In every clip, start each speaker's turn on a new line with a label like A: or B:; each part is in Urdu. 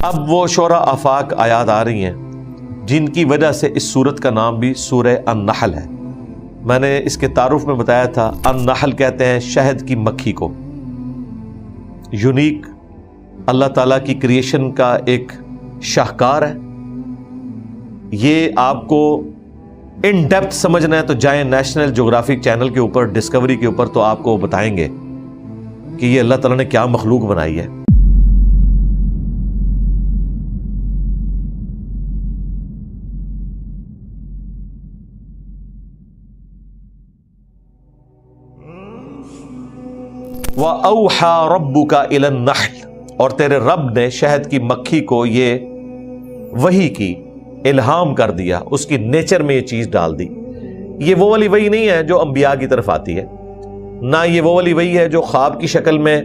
A: اب وہ شعرا آفاق آیات آ رہی ہیں جن کی وجہ سے اس سورت کا نام بھی سورہ النحل ہے. میں نے اس کے تعارف میں بتایا تھا النحل کہتے ہیں شہد کی مکھی کو. یونیک اللہ تعالیٰ کی کریشن کا ایک شاہکار ہے. یہ آپ کو ان ڈیپتھ سمجھنا ہے تو جائیں نیشنل جغرافک چینل کے اوپر، ڈسکوری کے اوپر، تو آپ کو بتائیں گے کہ یہ اللہ تعالیٰ نے کیا مخلوق بنائی ہے. وَأَوْحَى رَبُّكَ إِلَى النَّحْلِ، اور تیرے رب نے شہد کی مکھی کو یہ وحی کی، الہام کر دیا، اس کی نیچر میں یہ چیز ڈال دی. یہ وہ والی وحی نہیں ہے جو انبیاء کی طرف آتی ہے، نہ یہ وہ والی وحی ہے جو خواب کی شکل میں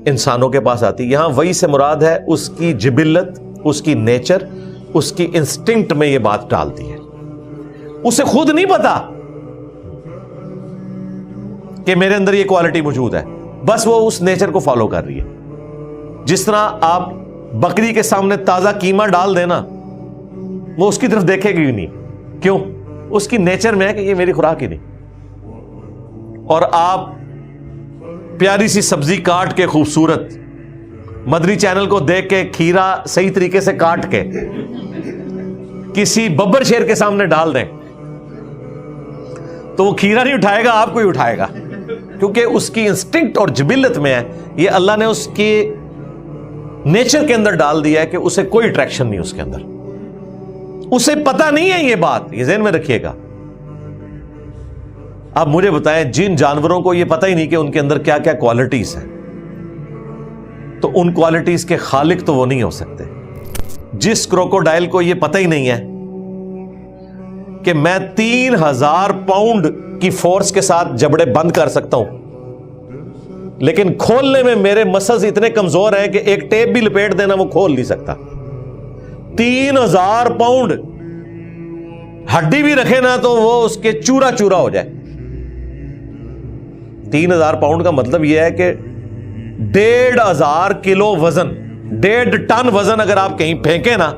A: انسانوں کے پاس آتی. یہاں وحی سے مراد ہے اس کی جبلت، اس کی نیچر، اس کی انسٹنکٹ میں یہ بات ڈالتی ہے. اسے خود نہیں پتا کہ میرے اندر یہ کوالٹی موجود ہے، بس وہ اس نیچر کو فالو کر رہی ہے. جس طرح آپ بکری کے سامنے تازہ قیمہ ڈال دینا، وہ اس کی طرف دیکھے گی نہیں. کیوں؟ اس کی نیچر میں ہے کہ یہ میری خوراک ہی نہیں. اور آپ پیاری سی سبزی کاٹ کے خوبصورت مدری چینل کو دیکھ کے کھیرا صحیح طریقے سے کاٹ کے کسی ببر شیر کے سامنے ڈال دیں تو وہ کھیرا نہیں اٹھائے گا، آپ کو ہی اٹھائے گا، کیونکہ اس کی انسٹنکٹ اور جبلت میں ہے. یہ اللہ نے اس کی نیچر کے اندر ڈال دیا ہے کہ اسے کوئی اٹریکشن نہیں اس کے اندر. اسے پتا نہیں ہے یہ بات، یہ ذہن میں رکھیے گا. اب مجھے بتائیں جن جانوروں کو یہ پتہ ہی نہیں کہ ان کے اندر کیا کیا کوالٹیز ہیں، تو ان کوالٹیز کے خالق تو وہ نہیں ہو سکتے. جس کروکوڈائل کو یہ پتہ ہی نہیں ہے کہ میں 3000 پاؤنڈ کی فورس کے ساتھ جبڑے بند کر سکتا ہوں، لیکن کھولنے میں میرے مسلز اتنے کمزور ہیں کہ ایک ٹیپ بھی لپیٹ دینا وہ کھول نہیں سکتا. 3000 پاؤنڈ ہڈی بھی رکھے نا تو وہ اس کے چورا چورا ہو جائے. 3000 پاؤنڈ کا مطلب یہ ہے کہ 1500 کلو وزن، 1.5 ٹن وزن اگر آپ کہیں پھینکیں نا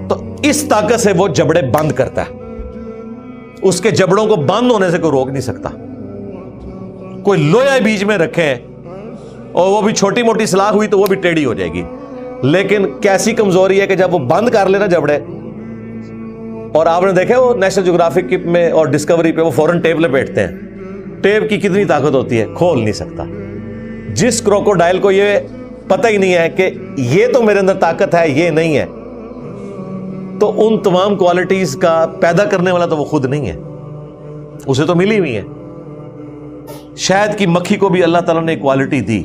A: تو اس طاقت سے وہ جبڑے بند کرتا ہے. اس کے جبڑوں کو بند ہونے سے کوئی روک نہیں سکتا. کوئی لویا بیچ میں رکھے اور وہ بھی چھوٹی موٹی سلاخ ہوئی تو وہ بھی ٹیڑھی ہو جائے گی. لیکن کیسی کمزوری ہے کہ جب وہ بند کر لینا جبڑے، اور آپ نے دیکھا وہ نیشنل جغرافک میں اور ڈسکوری پہ وہ فوراً ٹیپ لپیٹتے ہیں. ٹیپ کی کتنی طاقت ہوتی ہے، کھول نہیں سکتا. جس کروکوڈائل کو یہ پتہ ہی نہیں ہے کہ یہ تو میرے اندر طاقت ہے، یہ نہیں ہے، تو ان تمام کوالٹیز کا پیدا کرنے والا تو وہ خود نہیں ہے، اسے تو ملی ہوئی ہے. شہد کی مکھی کو بھی اللہ تعالیٰ نے ایک کوالٹی دی،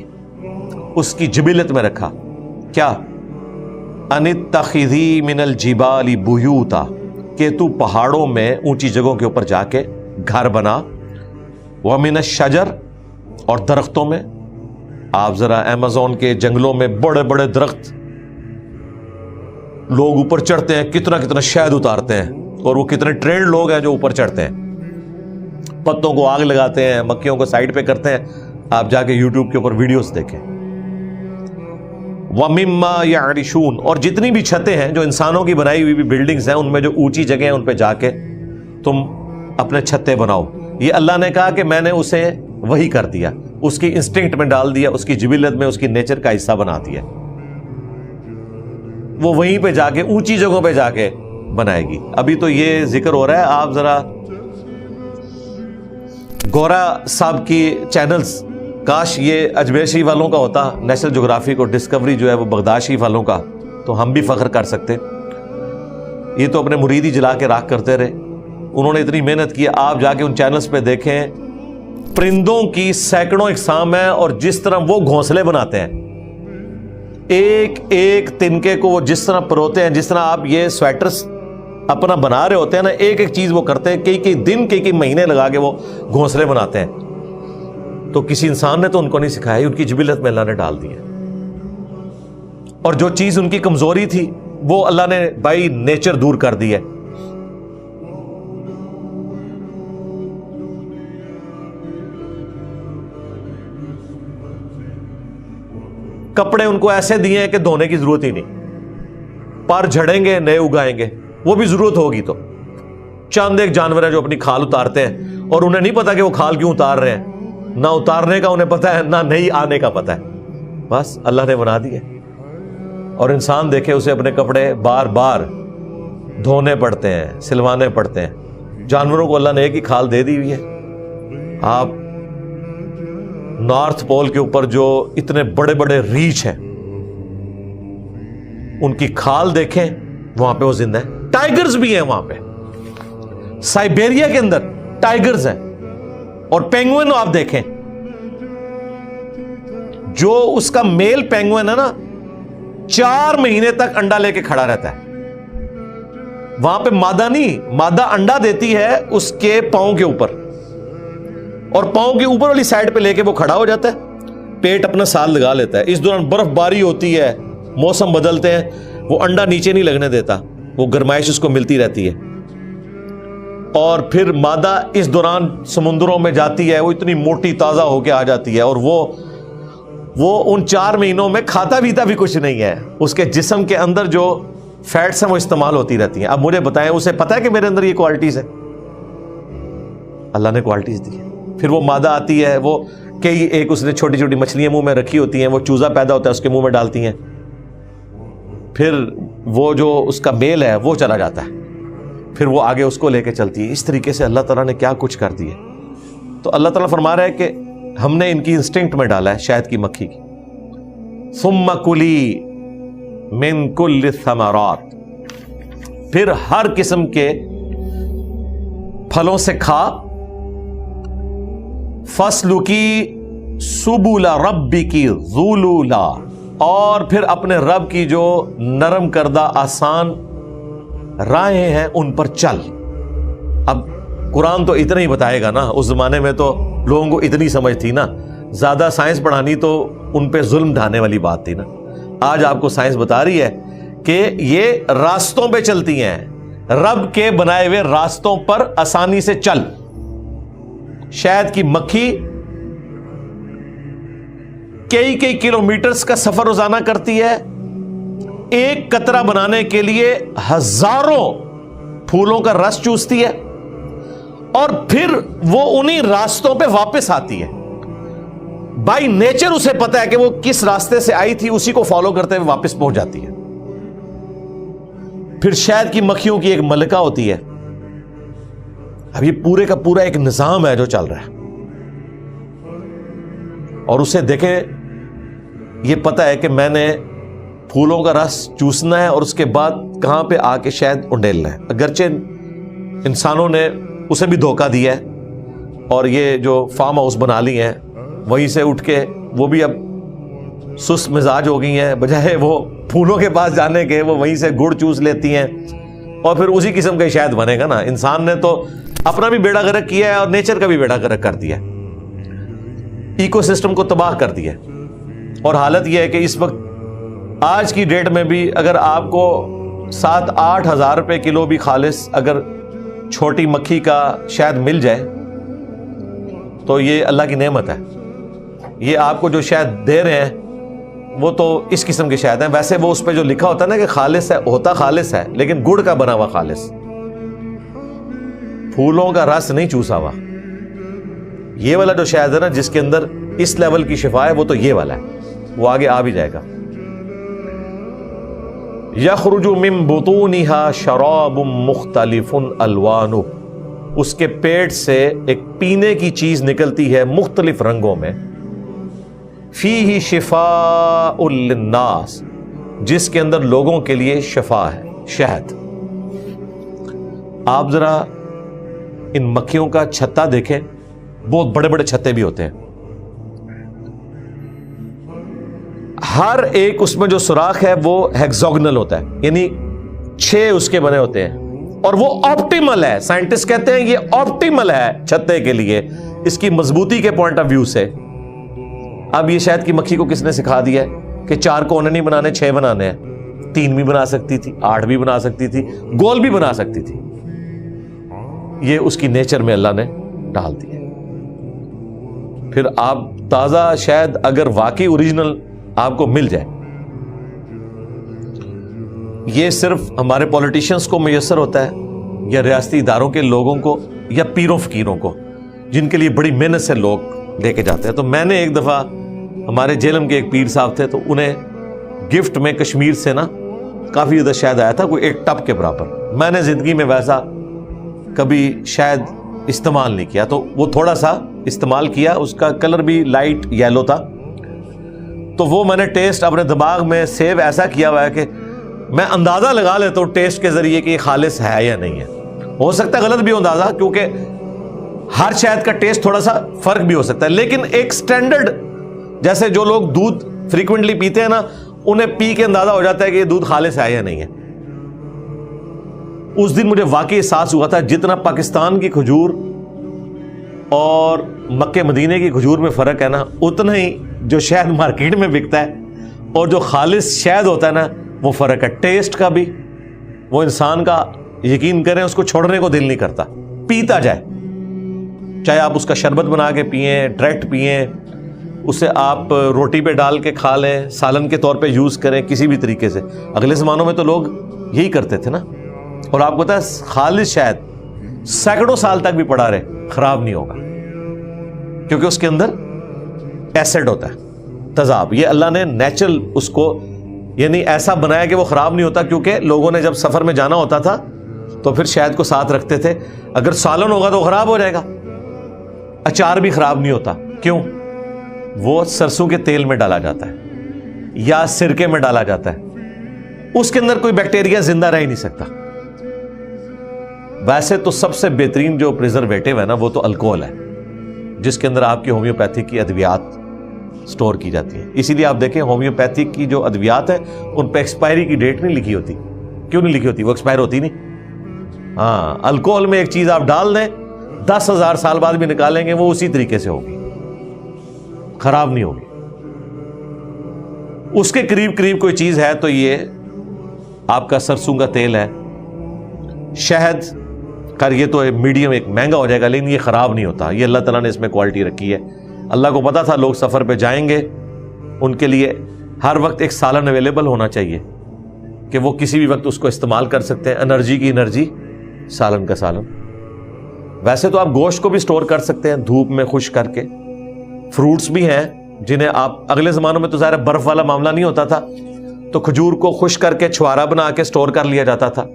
A: اس کی جبلت میں رکھا. کیا؟ ان اتخذی من الجبال بیوتا، کہ تو پہاڑوں میں اونچی جگہوں کے اوپر جا کے گھر بنا. ومن الشجر، اور درختوں میں. آپ ذرا ایمیزون کے جنگلوں میں بڑے بڑے درخت، لوگ اوپر چڑھتے ہیں، کتنا کتنا شہد اتارتے ہیں، اور وہ کتنے ٹرینڈ لوگ ہیں جو اوپر چڑھتے ہیں، پتوں کو آگ لگاتے ہیں، مکھیوں کو سائڈ پہ کرتے ہیں. آپ جا کے یوٹیوب کے اوپر ویڈیوز دیکھیں. وَمِمَّا يَعْرِشُونَ، اور جتنی بھی چھتیں ہیں جو انسانوں کی بنائی ہوئی بھی بلڈنگز ہیں، ان میں جو اونچی جگہیں ہیں ان پہ جا کے تم اپنے چھتے بناؤ. یہ اللہ نے کہا کہ میں نے اسے وہی کر دیا، اس کی انسٹنکٹ میں ڈال دیا، اس کی جبلت میں، اس کی نیچر کا حصہ بنا دیا. وہ وہیں پہ جا کے اونچی جگہوں پہ جا کے بنائے گی. ابھی تو یہ ذکر ہو رہا ہے، آپ ذرا گورا صاحب کی چینلز، کاش یہ اجمیشی والوں کا ہوتا، نیشنل جغرافک اور ڈسکوری جو ہے وہ بغداشی والوں کا، تو ہم بھی فخر کر سکتے. یہ تو اپنے مرید ہی جلا کے راکھ کرتے رہے، انہوں نے اتنی محنت کی. آپ جا کے ان چینلز پہ دیکھیں، پرندوں کی سینکڑوں اقسام ہیں، اور جس طرح وہ گھونسلے بناتے ہیں، ایک ایک تنکے کو وہ جس طرح پروتے ہیں، جس طرح آپ یہ سویٹرز اپنا بنا رہے ہوتے ہیں نا، ایک ایک چیز وہ کرتے ہیں، کئی کئی دن کئی کئی مہینے لگا کے وہ گھونسلے بناتے ہیں. تو کسی انسان نے تو ان کو نہیں سکھایا، ان کی جبلت میں اللہ نے ڈال دی ہے. اور جو چیز ان کی کمزوری تھی وہ اللہ نے بائی نیچر دور کر دی ہے. کپڑے ان کو ایسے دیے ہیں کہ دھونے کی ضرورت ہی نہیں، پر جھڑیں گے نئے اگائیں گے، وہ بھی ضرورت ہوگی تو۔ چند ایک جانور ہیں جو اپنی کھال اتارتے ہیں اور انہیں نہیں پتا کہ وہ کھال کیوں اتار رہے ہیں، نہ اتارنے کا انہیں پتا ہے نہ نہیں آنے کا پتا ہے، بس اللہ نے بنا دیا۔ اور انسان دیکھے اسے اپنے کپڑے بار بار دھونے پڑتے ہیں، سلوانے پڑتے ہیں۔ جانوروں کو اللہ نے ایک ہی کھال دے دی ہوئی ہے۔ آپ نارتھ پول کے اوپر جو اتنے بڑے بڑے ریچھ ہیں ان کی کھال دیکھیں، وہاں پہ وہ زندہ ہیں۔ ٹائیگرز بھی ہیں وہاں پہ، سائبیریا کے اندر ٹائیگرز ہیں۔ اور پینگوئن آپ دیکھیں، جو اس کا میل پینگوئن ہے نا 4 مہینے تک انڈا لے کے کھڑا رہتا ہے۔ وہاں پہ مادہ نہیں، مادہ انڈا دیتی ہے اس کے پاؤں کے اوپر، اور پاؤں کے اوپر والی سائڈ پہ لے کے وہ کھڑا ہو جاتا ہے، پیٹ اپنا سال لگا لیتا ہے۔ اس دوران برف باری ہوتی ہے، موسم بدلتے ہیں، وہ انڈا نیچے نہیں لگنے دیتا، وہ گرمائش اس کو ملتی رہتی ہے۔ اور پھر مادہ اس دوران سمندروں میں جاتی ہے، وہ اتنی موٹی تازہ ہو کے آ جاتی ہے، اور وہ ان 4 مہینوں میں کھاتا پیتا بھی کچھ نہیں ہے، اس کے جسم کے اندر جو فیٹس ہیں وہ استعمال ہوتی رہتی ہیں۔ اب مجھے بتائیں، اسے پتا ہے کہ میرے اندر یہ کوالٹیز ہے؟ اللہ نے کوالٹیز دی ہے۔ پھر وہ مادہ آتی ہے، وہ کئی ایک اس نے چھوٹی چھوٹی مچھلیاں منہ میں رکھی ہوتی ہیں، وہ چوزا پیدا ہوتا ہے اس کے منہ میں ڈالتی ہیں، پھر وہ جو اس کا میل ہے وہ چلا جاتا ہے، پھر وہ آگے اس کو لے کے چلتی ہے۔ اس طریقے سے اللہ تعالیٰ نے کیا کچھ کر دیا۔ تو اللہ تعالیٰ فرما رہا ہے کہ ہم نے ان کی انسٹنکٹ میں ڈالا ہے شہد کی مکھی کی۔ ثم کلی من کل الثمرات، پھر ہر قسم کے پھلوں سے کھا، فَاسْلُكِي سُبُلَ رَبِّكِ ذُلُولًا، اور پھر اپنے رب کی جو نرم کردہ آسان راہیں ہیں ان پر چل۔ اب قرآن تو اتنا ہی بتائے گا نا، اس زمانے میں تو لوگوں کو اتنی سمجھ تھی نا، زیادہ سائنس پڑھانی تو ان پہ ظلم ڈھانے والی بات تھی نا۔ آج آپ کو سائنس بتا رہی ہے کہ یہ راستوں پہ چلتی ہیں، رب کے بنائے ہوئے راستوں پر آسانی سے چل۔ شہد کی مکھی کئی کلومیٹرز کا سفر روزانہ کرتی ہے، ایک قطرہ بنانے کے لیے ہزاروں پھولوں کا رس چوستی ہے، اور پھر وہ انہی راستوں پہ واپس آتی ہے۔ بائی نیچر اسے پتا ہے کہ وہ کس راستے سے آئی تھی، اسی کو فالو کرتے ہوئے واپس پہنچ جاتی ہے۔ پھر شہد کی مکھیوں کی ایک ملکہ ہوتی ہے۔ اب یہ پورے کا پورا ایک نظام ہے جو چل رہا ہے، اور اسے دیکھیں یہ پتا ہے کہ میں نے پھولوں کا رس چوسنا ہے اور اس کے بعد کہاں پہ آ کے شہد انڈیلنا ہے۔ اگرچہ انسانوں نے اسے بھی دھوکہ دیا ہے اور یہ جو فارم ہاؤس بنا لی ہیں، وہیں سے اٹھ کے وہ بھی اب سست مزاج ہو گئی ہیں، بجائے وہ پھولوں کے پاس جانے کے وہ وہیں سے گڑ چوس لیتی ہیں، اور پھر اسی قسم کا شہد بنے گا نا۔ انسان نے تو اپنا بھی بیڑا غرق کیا ہے اور نیچر کا بھی بیڑا غرق کر دیا ہے، ایکو سسٹم کو تباہ کر دیا ہے۔ اور حالت یہ ہے کہ اس وقت آج کی ڈیٹ میں بھی اگر آپ کو 7-8 ہزار روپے کلو بھی خالص اگر چھوٹی مکھی کا شہد مل جائے تو یہ اللہ کی نعمت ہے۔ یہ آپ کو جو شہد دے رہے ہیں وہ تو اس قسم کے شہد ہیں، ویسے وہ اس پہ جو لکھا ہوتا ہے نا کہ خالص ہے، ہوتا خالص ہے، لیکن گڑ کا بنا ہوا خالص، پھولوں کا رس نہیں چوسا ہوا۔ یہ والا جو شہد ہے نا جس کے اندر اس لیول کی شفا ہے، وہ تو یہ والا ہے، وہ آگے آ بھی جائے گا۔ یخرج من بطونها شراب مختلف الوانہ، اس کے پیٹ سے ایک پینے کی چیز نکلتی ہے مختلف رنگوں میں، فیہ شفاء للناس، جس کے اندر لوگوں کے لیے شفا ہے، شہد۔ آپ ذرا ان مکھیوں کا چھتا دیکھیں، بہت بڑے بڑے چھتے بھی ہوتے ہیں، ہر ایک اس میں جو سوراخ ہے وہ ہیگزاگنل ہوتا ہے، یعنی 6 اس کے بنے ہوتے ہیں، اور وہ آپٹیمل ہے۔ سائنٹسٹ کہتے ہیں یہ آپٹیمل ہے چھتے کے لیے، اس کی مضبوطی کے پوائنٹ آف ویو سے۔ اب یہ شہد کی مکھی کو کس نے سکھا دیا ہے کہ 4 کونے نہیں بنانے، 6 بنانے ہیں؟ 3 بھی بنا سکتی تھی، 8 بھی بنا سکتی تھی، گول بھی بنا سکتی تھی۔ یہ اس کی نیچر میں اللہ نے ڈال دیا۔ پھر آپ تازہ شہد اگر واقعی اوریجنل آپ کو مل جائے. یہ صرف ہمارے پولیٹیشنز کو میسر ہوتا ہے یا ریاستی اداروں کے لوگوں کو یا پیروں فقیروں کو جن کے لیے بڑی محنت سے لوگ لے کے جاتے ہیں. تو میں نے ایک دفعہ ہمارے جیلم کے ایک پیر صاحب تھے, تو انہیں گفٹ میں کشمیر سے نا کافی زیادہ شہد آیا تھا, کوئی ایک ٹب کے برابر. میں نے زندگی میں ویسا کبھی شہد استعمال نہیں کیا, تو وہ تھوڑا سا استعمال کیا, اس کا کلر بھی لائٹ یلو تھا. تو وہ میں نے ٹیسٹ اپنے دماغ میں سیو ایسا کیا ہوا ہے کہ میں اندازہ لگا لیتا ہوں ٹیسٹ کے ذریعے کہ یہ خالص ہے یا نہیں ہے. ہو سکتا ہے غلط بھی اندازہ, کیونکہ ہر شہد کا ٹیسٹ تھوڑا سا فرق بھی ہو سکتا ہے, لیکن ایک سٹینڈرڈ, جیسے جو لوگ دودھ فریکوینٹلی پیتے ہیں نا, انہیں پی کے اندازہ ہو جاتا ہے کہ یہ دودھ خالص ہے یا نہیں ہے. اس دن مجھے واقعی احساس ہوا تھا جتنا پاکستان کی کھجور اور مکہ مدینے کی کھجور میں فرق ہے نا, اتنا ہی جو شہد مارکیٹ میں بکتا ہے اور جو خالص شہد ہوتا ہے نا, وہ فرق ہے. ٹیسٹ کا بھی, وہ انسان کا یقین کریں اس کو چھوڑنے کو دل نہیں کرتا, پیتا جائے. چاہے آپ اس کا شربت بنا کے پئیں, ڈائریکٹ پئیں, اسے آپ روٹی پہ ڈال کے کھا لیں, سالن کے طور پہ یوز کریں, کسی بھی طریقے سے. اگلے زمانوں میں تو لوگ یہی کرتے تھے نا. اور آپ کو پتا ہے خالص شہد سینکڑوں سال تک بھی پڑا رہے خراب نہیں ہوگا, کیونکہ اس کے اندر ایسڈ ہوتا ہے, تیزاب. یہ اللہ نے نیچرل اس کو یعنی ایسا بنایا کہ وہ خراب نہیں ہوتا, کیونکہ لوگوں نے جب سفر میں جانا ہوتا تھا تو پھر شہد کو ساتھ رکھتے تھے. اگر سالن ہوگا تو خراب ہو جائے گا. اچار بھی خراب نہیں ہوتا, کیوں؟ وہ سرسوں کے تیل میں ڈالا جاتا ہے یا سرکے میں ڈالا جاتا ہے, اس کے اندر کوئی بیکٹیریا زندہ رہ ہی نہیں سکتا. ویسے تو سب سے بہترین جو پریزرویٹو ہے نا, وہ تو الکوہل ہے, جس کے اندر آپ کی ہومیوپیتھک کی ادویات سٹور کی جاتی ہیں. اسی لیے آپ دیکھیں ہومیوپیتھک کی جو ادویات ہیں ان پہ ایکسپائری کی ڈیٹ نہیں لکھی ہوتی. کیوں نہیں لکھی ہوتی؟ وہ ایکسپائر ہوتی نہیں. ہاں, الکوہل میں ایک چیز آپ ڈال دیں, 10,000 سال بعد بھی نکالیں گے وہ اسی طریقے سے ہوگی, خراب نہیں ہوگی. اس کے قریب قریب کوئی چیز ہے تو یہ آپ کا سرسوں کا تیل ہے. شہد کر یہ تو میڈیم ایک مہنگا ہو جائے گا, لیکن یہ خراب نہیں ہوتا. یہ اللہ تعالیٰ نے اس میں کوالٹی رکھی ہے. اللہ کو پتا تھا لوگ سفر پہ جائیں گے, ان کے لیے ہر وقت ایک سالن اویلیبل ہونا چاہیے کہ وہ کسی بھی وقت اس کو استعمال کر سکتے ہیں. انرجی کی انرجی, سالن کا سالن. ویسے تو آپ گوشت کو بھی سٹور کر سکتے ہیں دھوپ میں خشک کر کے. فروٹس بھی ہیں جنہیں آپ, اگلے زمانوں میں تو ظاہر برف والا معاملہ نہیں ہوتا تھا, تو کھجور کو خشک کر کے چھوارا بنا کے سٹور کر لیا جاتا تھا.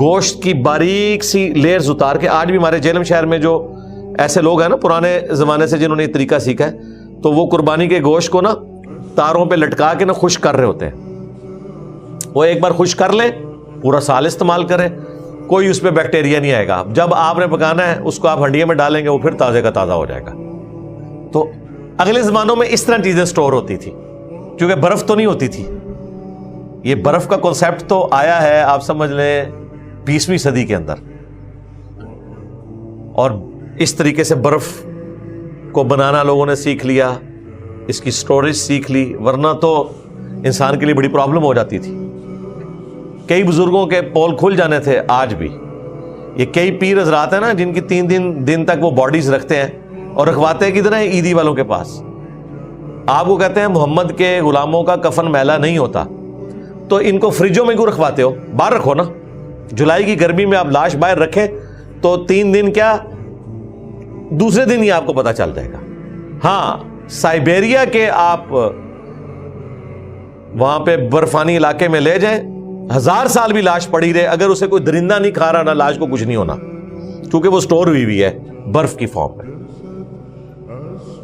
A: گوشت کی باریک سی لیئرز اتار کے, آج بھی ہمارے جیلم شہر میں جو ایسے لوگ ہیں نا پرانے زمانے سے جنہوں نے یہ طریقہ سیکھا ہے, تو وہ قربانی کے گوشت کو نا تاروں پہ لٹکا کے نا خشک کر رہے ہوتے ہیں. وہ ایک بار خشک کر لیں, پورا سال استعمال کریں, کوئی اس پہ بیکٹیریا نہیں آئے گا. جب آپ نے پکانا ہے اس کو آپ ہنڈیے میں ڈالیں گے, وہ پھر تازے کا تازہ ہو جائے گا. تو اگلے زمانوں میں اس طرح چیزیں سٹور ہوتی تھی, کیونکہ برف تو نہیں ہوتی تھی. یہ برف کا کنسیپٹ تو آیا ہے آپ سمجھ لیں 20ویں صدی کے اندر, اور اس طریقے سے برف کو بنانا لوگوں نے سیکھ لیا, اس کی سٹوریج سیکھ لی, ورنہ تو انسان کے لیے بڑی پرابلم ہو جاتی تھی. کئی بزرگوں کے پول کھل جانے تھے. آج بھی یہ کئی پیر حضرات ہیں نا جن کی 3 دن تک وہ باڈیز رکھتے ہیں, اور رکھواتے ہیں کدھر ہیں؟ عیدی والوں کے پاس. آپ کو کہتے ہیں محمد کے غلاموں کا کفن میلا نہیں ہوتا, تو ان کو فریجوں میں کیوں رکھواتے ہو؟ باہر رکھو نا. جولائی کی گرمی میں آپ لاش باہر رکھیں تو 3 دن کیا, دوسرے دن ہی آپ کو پتا چل جائے گا. ہاں, سائبیریا کے آپ وہاں پہ برفانی علاقے میں لے جائیں, 1000 سال بھی لاش پڑی رہے, اگر اسے کوئی درندہ نہیں کھا رہا نا, لاش کو کچھ نہیں ہونا, کیونکہ وہ سٹور ہوئی بھی ہے برف کی فارم میں.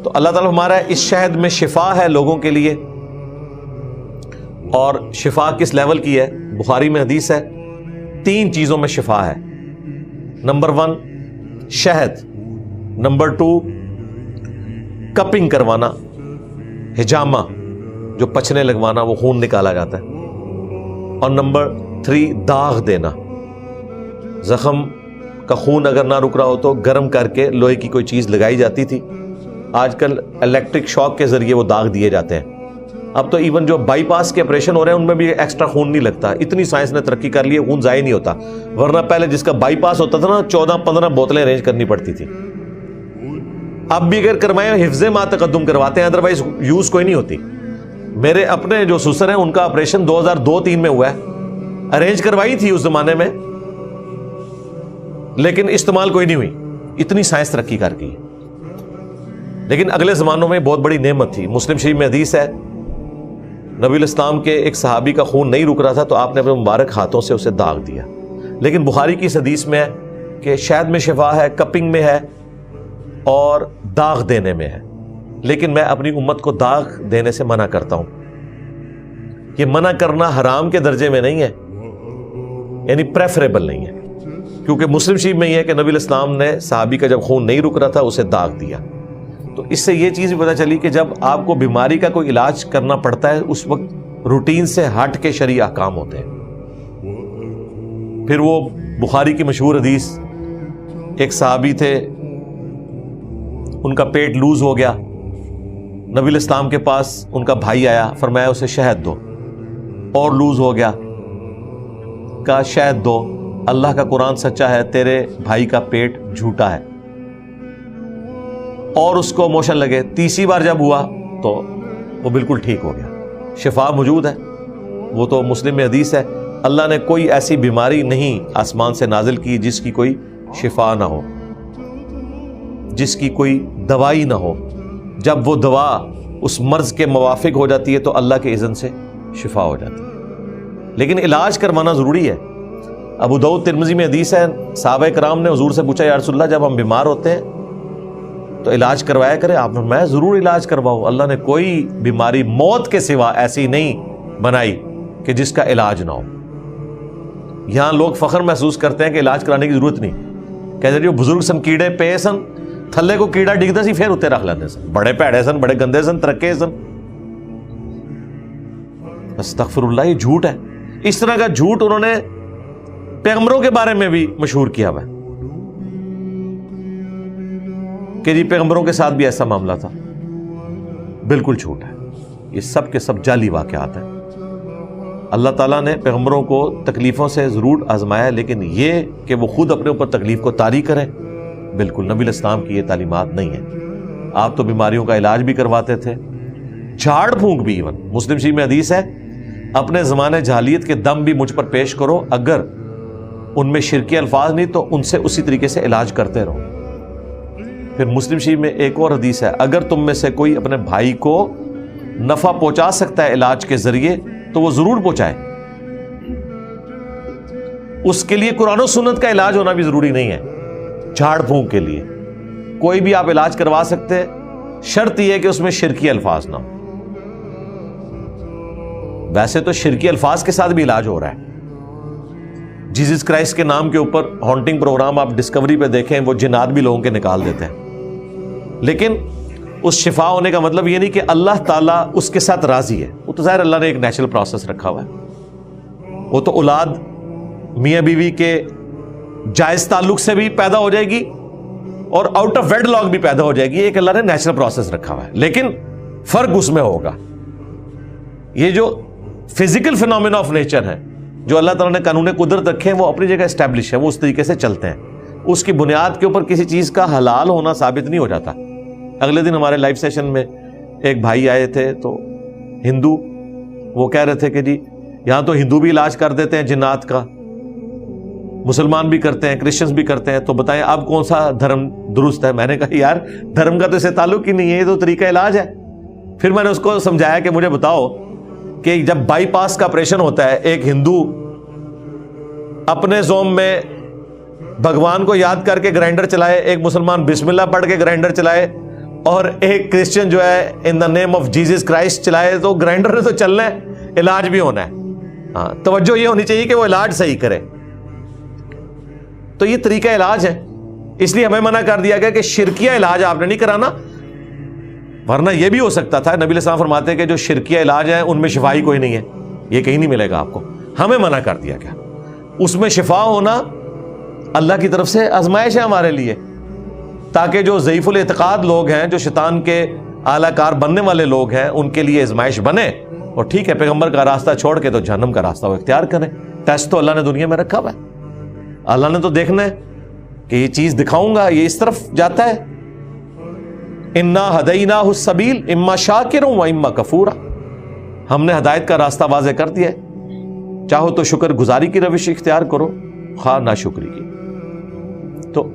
A: تو اللہ تعالیٰ ہمارا اس شہد میں شفا ہے لوگوں کے لیے. اور شفا کس لیول کی ہے؟ بخاری میں حدیث ہے 3 چیزوں میں شفا ہے. نمبر 1 شہد, نمبر 2 کپنگ کروانا, ہجامہ جو پچنے لگوانا, وہ خون نکالا جاتا ہے, اور نمبر 3 داغ دینا. زخم کا خون اگر نہ رک رہا ہو تو گرم کر کے لوہے کی کوئی چیز لگائی جاتی تھی. آج کل الیکٹرک شاک کے ذریعے وہ داغ دیے جاتے ہیں. اب تو ایون جو بائی پاس کے آپریشن ہو رہے ہیں ان میں بھی ایکسٹرا خون نہیں لگتا. اتنی سائنس نے ترقی کر لی ہے, خون ضائع نہیں ہوتا. ورنہ پہلے جس کا بائی پاس ہوتا تھا نا 14-15 بوتلیں ارینج کرنی پڑتی تھی. اب بھی اگر کروائیں حفظ ما تقدم کرواتے ہیں, ادروائز یوز کوئی نہیں ہوتی. میرے اپنے جو سسر ہیں ان کا آپریشن 2002-3 میں ہوا ہے، ارینج کروائی تھی اس زمانے میں، لیکن استعمال کوئی نہیں ہوئی، اتنی سائنس ترقی کر گئی۔ لیکن اگلے زمانوں میں بہت بڑی نعمت تھی۔ مسلم شریف میں حدیث ہے، نبی الاسلام کے ایک صحابی کا خون نہیں رک رہا تھا تو آپ نے اپنے مبارک ہاتھوں سے اسے داغ دیا۔ لیکن بخاری کی اس حدیث میں ہے کہ شہد میں شفا ہے، کپنگ میں ہے اور داغ دینے میں ہے، لیکن میں اپنی امت کو داغ دینے سے منع کرتا ہوں۔ یہ منع کرنا حرام کے درجے میں نہیں ہے، یعنی پریفریبل نہیں ہے، کیونکہ مسلم شریف میں یہ ہے کہ نبی الاسلام نے صحابی کا جب خون نہیں رک رہا تھا اسے داغ دیا۔ تو اس سے یہ چیز بھی پتہ چلی کہ جب آپ کو بیماری کا کوئی علاج کرنا پڑتا ہے اس وقت روٹین سے ہٹ کے شرعی احکام ہوتے ہیں۔ پھر وہ بخاری کی مشہور حدیث، ایک صحابی تھے، ان کا پیٹ لوز ہو گیا، نبی الاسلام کے پاس ان کا بھائی آیا، فرمایا اسے شہد دو، اور لوز ہو گیا، کہا شہد دو، اللہ کا قرآن سچا ہے، تیرے بھائی کا پیٹ جھوٹا ہے، اور اس کو موشن لگے۔ تیسری بار جب ہوا تو وہ بالکل ٹھیک ہو گیا، شفا موجود ہے۔ وہ تو مسلم میں حدیث ہے، اللہ نے کوئی ایسی بیماری نہیں آسمان سے نازل کی جس کی کوئی شفا نہ ہو، جس کی کوئی دوائی نہ ہو۔ جب وہ دوا اس مرض کے موافق ہو جاتی ہے تو اللہ کے اذن سے شفا ہو جاتی ہے، لیکن علاج کروانا ضروری ہے۔ ابو داؤد ترمذی میں حدیث ہے، صحابہ کرام نے حضور سے پوچھا یا رسول اللہ جب ہم بیمار ہوتے ہیں تو علاج کروایا کرے، آپ نے میں ضرور علاج کرواؤ، اللہ نے کوئی بیماری موت کے سوا ایسی نہیں بنائی کہ جس کا علاج نہ ہو۔ یہاں لوگ فخر محسوس کرتے ہیں کہ علاج کرانے کی ضرورت نہیں، کہتے جو بزرگ سن کیڑے پے سن، تھلے کو کیڑا ڈگتا سی پھر اتنے رکھ لیتے سن، بڑے پیڑے سن، بڑے گندے سن، ترکے سن۔ استغفر اللہ، یہ جھوٹ ہے۔ اس طرح کا جھوٹ انہوں نے پیغمبروں کے بارے میں بھی مشہور کیا ہوا ہے کہ جی پیغمبروں کے ساتھ بھی ایسا معاملہ تھا، بالکل جھوٹ ہے۔ یہ سب کے سب جعلی واقعات ہیں۔ اللہ تعالیٰ نے پیغمبروں کو تکلیفوں سے ضرور آزمایا، لیکن یہ کہ وہ خود اپنے اوپر تکلیف کو طاری کریں، بالکل نبی الاسلام کی یہ تعلیمات نہیں ہیں۔ آپ تو بیماریوں کا علاج بھی کرواتے تھے، جھاڑ پھونک بھی، ایون مسلم شریف میں حدیث ہے اپنے زمانے جاہلیت کے دم بھی مجھ پر پیش کرو، اگر ان میں شرکی الفاظ نہیں تو ان سے اسی طریقے سے علاج کرتے رہو۔ پھر مسلم شریف میں ایک اور حدیث ہے، اگر تم میں سے کوئی اپنے بھائی کو نفع پہنچا سکتا ہے علاج کے ذریعے تو وہ ضرور پہنچائے۔ اس کے لیے قرآن و سنت کا علاج ہونا بھی ضروری نہیں ہے، جھاڑ پھونک کے لیے کوئی بھی آپ علاج کروا سکتے ہیں، شرط یہ ہے کہ اس میں شرکی الفاظ نہ ہو۔ ویسے تو شرکی الفاظ کے ساتھ بھی علاج ہو رہا ہے، جیزس کرائسٹ کے نام کے اوپر ہانٹنگ پروگرام آپ ڈسکوری پہ دیکھیں، وہ جنات بھی لوگوں کے نکال دیتے ہیں، لیکن اس شفا ہونے کا مطلب یہ نہیں کہ اللہ تعالیٰ اس کے ساتھ راضی ہے۔ وہ تو ظاہر اللہ نے ایک نیچرل پروسیس رکھا ہوا ہے، وہ تو اولاد میاں بیوی کے جائز تعلق سے بھی پیدا ہو جائے گی اور آؤٹ آف ویڈ لاک بھی پیدا ہو جائے گی، ایک اللہ نے نیچرل پروسیس رکھا ہوا ہے، لیکن فرق اس میں ہوگا۔ یہ جو فزیکل فینومینا آف نیچر ہے، جو اللہ تعالیٰ نے قانون قدرت رکھے ہیں، وہ اپنی جگہ اسٹیبلش ہے، وہ اس طریقے سے چلتے ہیں، اس کی بنیاد کے اوپر کسی چیز کا حلال ہونا ثابت نہیں ہو جاتا۔ اگلے دن ہمارے لائیو سیشن میں ایک بھائی آئے تھے تو ہندو، وہ کہہ رہے تھے کہ جی یہاں تو ہندو بھی علاج کر دیتے ہیں جنات کا، مسلمان بھی کرتے ہیں، کرسچنز بھی کرتے ہیں، تو بتائیں اب کون سا دھرم درست ہے؟ میں نے کہا یار دھرم کا تو اسے تعلق ہی نہیں ہے، یہ تو طریقہ علاج ہے۔ پھر میں نے اس کو سمجھایا کہ مجھے بتاؤ کہ جب بائی پاس کا آپریشن ہوتا ہے، ایک ہندو اپنے زوم میں بھگوان کو یاد کر کے گرائنڈر چلائے، ایک مسلمان بسم اللہ پڑھ کے گرائنڈر چلائے، اور ایک کرسچن جو ہے ان دا نیم آف جیزس کرائسٹ چلائے، تو گرائنڈر نے تو چلنا ہے، علاج بھی ہونا ہے۔ ہاں، توجہ یہ ہونی چاہیے کہ وہ علاج صحیح کرے۔ تو یہ طریقہ علاج ہے، اس لیے ہمیں منع کر دیا گیا کہ شرکیہ علاج آپ نے نہیں کرانا، ورنہ یہ بھی ہو سکتا تھا۔ نبی علیہ السلام فرماتے ہیں کہ جو شرکیہ علاج ہے ان میں شفا ہی کوئی نہیں ہے، یہ کہیں نہیں ملے گا آپ کو، ہمیں منع کر دیا گیا۔ اس میں شفا ہونا اللہ کی طرف سے آزمائش ہے ہمارے لیے، تاکہ جو ضعیف الاعتقاد لوگ ہیں، جو شیطان کے اعلیٰ کار بننے والے لوگ ہیں، ان کے لیے آزمائش بنے، اور ٹھیک ہے پیغمبر کا راستہ چھوڑ کے تو جہنم کا راستہ وہ اختیار کریں۔ ٹیسٹ تو اللہ نے دنیا میں رکھا ہوا ہے، اللہ نے تو دیکھنا ہے کہ یہ چیز دکھاؤں گا یہ اس طرف جاتا ہے۔ انا ہدیناہ السبیل اما شاکرا و اما کفورا، ہم نے ہدایت کا راستہ واضح کر دیا ہے. چاہو تو شکر گزاری کی روش اختیار کرو، خواہ ناشکری کی. تو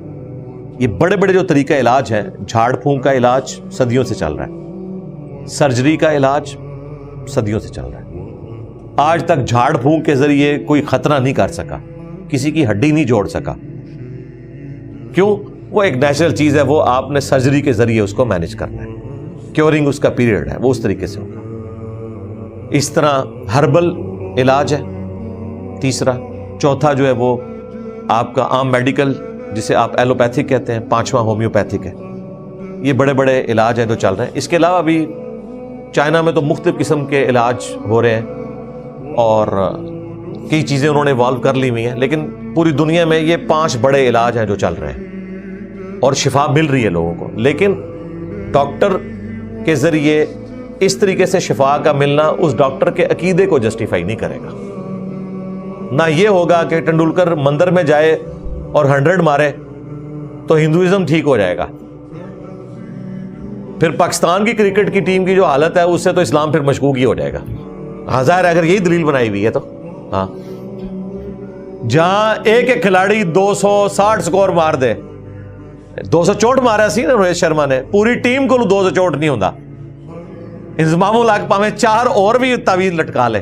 A: یہ بڑے بڑے جو طریقہ علاج ہیں، جھاڑ پھونک کا علاج صدیوں سے چل رہا ہے، سرجری کا علاج صدیوں سے چل رہا ہے. آج تک جھاڑ پھونک کے ذریعے کوئی خطرہ نہیں کر سکا، کسی کی ہڈی نہیں جوڑ سکا. کیوں؟ وہ ایک نیچرل چیز ہے، وہ آپ نے سرجری کے ذریعے اس کو مینج کرنا ہے، کیورنگ اس کا پیریڈ ہے، وہ اس طریقے سے ہوگا. اس طرح ہربل علاج ہے تیسرا. چوتھا جو ہے وہ آپ کا عام میڈیکل، جسے آپ ایلوپیتھک کہتے ہیں. پانچواں ہومیوپیتھک ہے. یہ بڑے بڑے علاج ہیں جو چل رہے ہیں. اس کے علاوہ بھی چائنا میں تو مختلف قسم کے علاج ہو رہے ہیں اور کئی چیزیں انہوں نے ایوالو کر لی ہوئی ہیں، لیکن پوری دنیا میں یہ 5 بڑے علاج ہیں جو چل رہے ہیں اور شفا مل رہی ہے لوگوں کو. لیکن ڈاکٹر کے ذریعے اس طریقے سے شفا کا ملنا اس ڈاکٹر کے عقیدے کو جسٹیفائی نہیں کرے گا. نہ یہ ہوگا کہ ٹنڈولکر مندر میں جائے اور 100 مارے تو ہندوازم ٹھیک ہو جائے گا. پھر پاکستان کی کرکٹ کی ٹیم کی جو حالت ہے اس سے تو اسلام پھر مشکوک ہی ہو جائے گا. ہاں ظاہر ہے اگر یہی دلیل بنائی ہوئی ہے تو. ہاں جہاں ایک ایک کھلاڑی 260 سکور مار دے، 200 چوٹ مارا سی نا روہت شرما نے، پوری ٹیم کو 200 چوٹ نہیں ہوتا. انضمام الحق پاویں 4 اور بھی تعویذ لٹکا لے.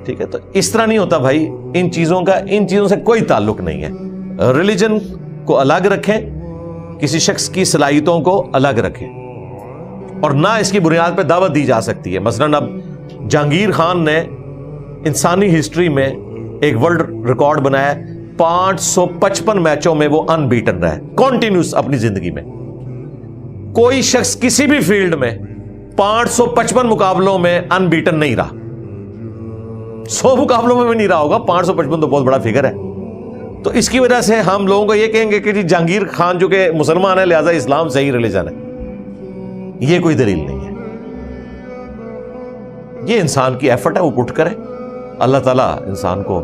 A: ٹھیک ہے، تو اس طرح نہیں ہوتا بھائی. ان چیزوں سے کوئی تعلق نہیں ہے. ریلیجن کو الگ رکھیں، کسی شخص کی صلاحیتوں کو الگ رکھیں، اور نہ اس کی بنیاد پہ دعوت دی جا سکتی ہے. مثلا اب جہانگیر خان نے انسانی ہسٹری میں ایک ورلڈ ریکارڈ بنایا ہے. 555 میچوں میں وہ ان بیٹن رہا ہے کنٹینیوس اپنی زندگی میں. کوئی شخص کسی بھی فیلڈ میں 555 مقابلوں میں ان بیٹن نہیں رہا. 100 مقابلوں میں بھی نہیں رہا ہوگا. 555 تو بہت بڑا فگر ہے. تو اس کی وجہ سے ہم لوگوں کو یہ کہیں گے کہ جی جہانگیر خان جو کہ مسلمان ہے لہذا اسلام صحیح ریلیجن ہے، یہ کوئی دلیل نہیں ہے. یہ انسان کی ایفرٹ ہے، وہ پٹ کرے. اللہ تعالیٰ انسان کو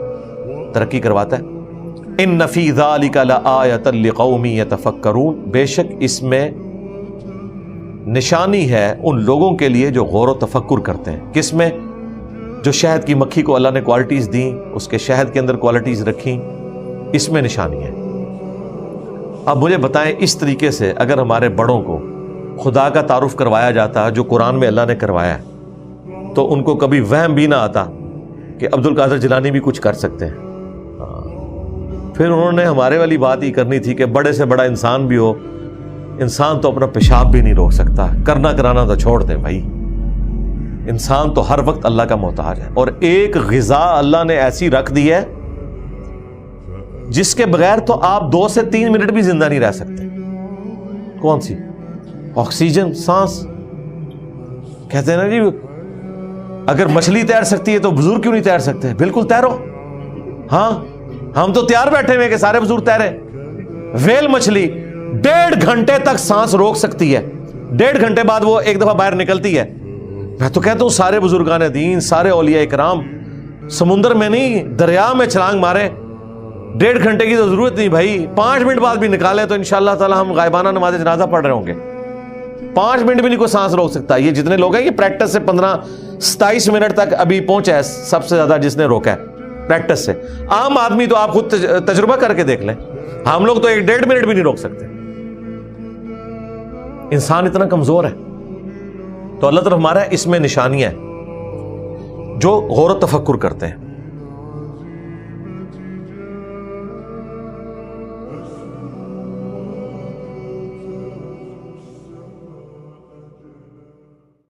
A: ترقی کرواتا ہے. ان فی ذلک لآیۃ لقوم یتفکرون، بے شک اس میں نشانی ہے ان لوگوں کے لیے جو غور و تفکر کرتے ہیں. کس میں؟ جو شہد کی مکھی کو اللہ نے کوالٹیز دیں، اس کے شہد کے اندر کوالٹیز رکھیں، اس میں نشانی ہے. اب مجھے بتائیں، اس طریقے سے اگر ہمارے بڑوں کو خدا کا تعارف کروایا جاتا جو قرآن میں اللہ نے کروایا ہے، تو ان کو کبھی وہم بھی نہ آتا کہ عبد القادر جیلانی بھی کچھ کر سکتے ہیں. پھر انہوں نے ہمارے والی بات ہی کرنی تھی کہ بڑے سے بڑا انسان بھی ہو، انسان تو اپنا پیشاب بھی نہیں روک سکتا، کرنا کرانا تو چھوڑ دے بھائی. انسان تو ہر وقت اللہ کا محتاج ہے. اور ایک غذا اللہ نے ایسی رکھ دی ہے جس کے بغیر تو آپ 2 سے 3 منٹ بھی زندہ نہیں رہ سکتے. کون سی؟ آکسیجن، سانس. کہتے ہیں نا جی اگر مچھلی تیر سکتی ہے تو بزرگ کیوں نہیں تیر سکتے؟ بالکل تیرو. ہاں ہم تو تیار بیٹھے ہوئے کہ سارے بزرگ تیرے. ویل مچھلی 1.5 گھنٹے تک سانس روک سکتی ہے، 1.5 گھنٹے بعد وہ ایک دفعہ باہر نکلتی ہے. میں تو کہتا ہوں سارے بزرگان دین، سارے اولیاء کرام سمندر میں نہیں دریا میں چھلانگ مارے. 1.5 گھنٹے کی تو ضرورت نہیں بھائی، 5 منٹ بعد بھی نکالے تو انشاءاللہ تعالی ہم غائبانہ نماز جنازہ پڑھ رہے ہوں گے. 5 منٹ بھی نہیں کوئی سانس روک سکتا. یہ جتنے لوگ ہیں یہ پریکٹس سے 15-27 منٹ تک ابھی پہنچا ہے سب سے زیادہ جس نے روکا ہے پریکٹس سے. عام آدمی تو آپ خود تجربہ کر کے دیکھ لیں، ہم لوگ تو 1.5 منٹ بھی نہیں روک سکتے. انسان اتنا کمزور ہے. تو اللہ تعالیٰ ہمارا اس میں نشانیاں ہیں جو غور و تفکر کرتے ہیں.